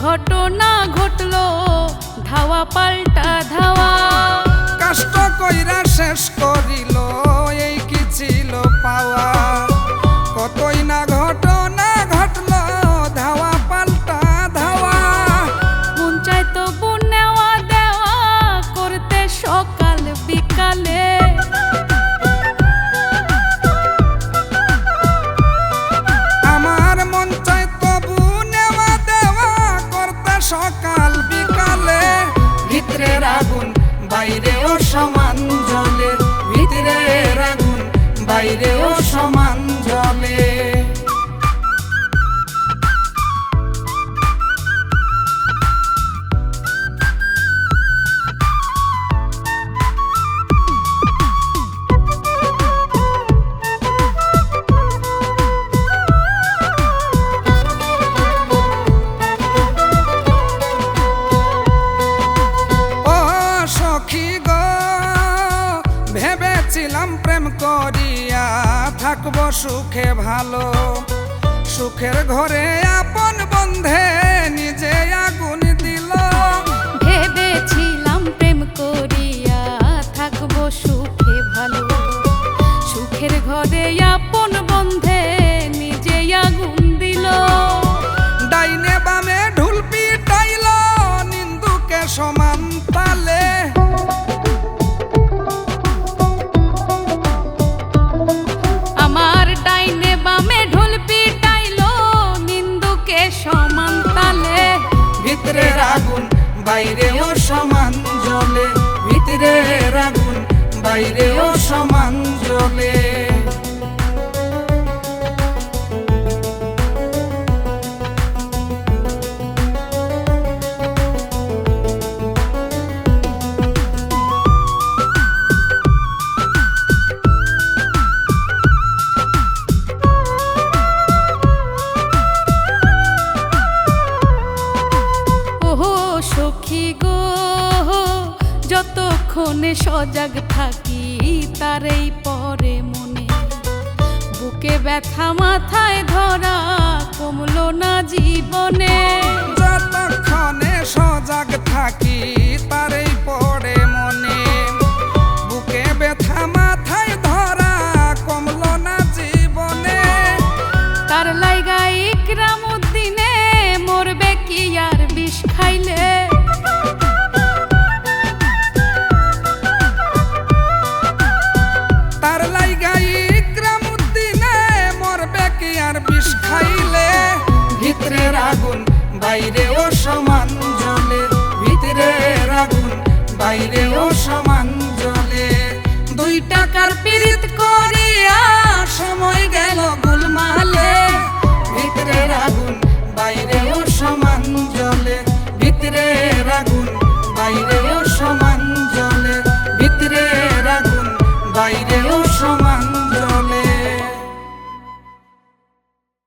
ঘটনা ঘটলো, ধাওয়া পাল্টা ধাওয়া। কষ্ট কইরা শেষ করিল, এই কি ছিল পাওয়া। কতই না ঘটনা ঘটলো, ধাওয়া পাল্টা ধাওয়া। মন চাই তবু নেওয়া দেওয়া করতে সকাল বিকালে। আমার মন চাই তবু নেওয়া দেওয়া করতে সকাল বিকালে। ভিতরের আগুন বাইরেও সমান জ্বলে, ভিতরের আগুন বাইরেও সমান জ্বলে। ভেবেছিলাম প্রেম করিয়া থাকবো সুখে ভালো, সুখের ঘরে আপন বন্ধে নিজে আগুন দিল। ভেবেছিলাম প্রেম করিয়া থাকবো সুখে ভালো, সুখের ঘরে আপন বন্ধে নিজে আগুন দিল। ডাইনে বামে ঢুল পিটাইল, নিন্দুকে সমান তালে। আমার ডাইনে বামে ঢোল পিটাইলো, নিন্দুকে সমান তালে। ভিতরের আগুন বাইরেও সমান জ্বলে, ভিতরের আগুন বাইরেও সমান জ্বলে। সখী গো, যতক্ষণে সজাগ থাকি তারেই পরে মনে। বুকে ব্যথা মাথায় ধরা কমলো না জীবনে। যতক্ষণে সজাগ থাকি তারেই পড়ে মনে। বুকে ব্যথা মাথায় ধরা কমলো না জীবনে। তার লাইগা ইকরাম উদ্দিনে মরবে কি আর বিষ খাইলে। তার লাইগা ইকরাম উদ্দিনে মরবে কি আর বিষ খাইলে। ভিতরের আগুন বাইরেও সমান জ্বলে, ভিতরের আগুন বাইরেও সমান জ্বলে। 2 টাকার পিরিত করিয়া সময় গেল গোলমালে। ভিতরের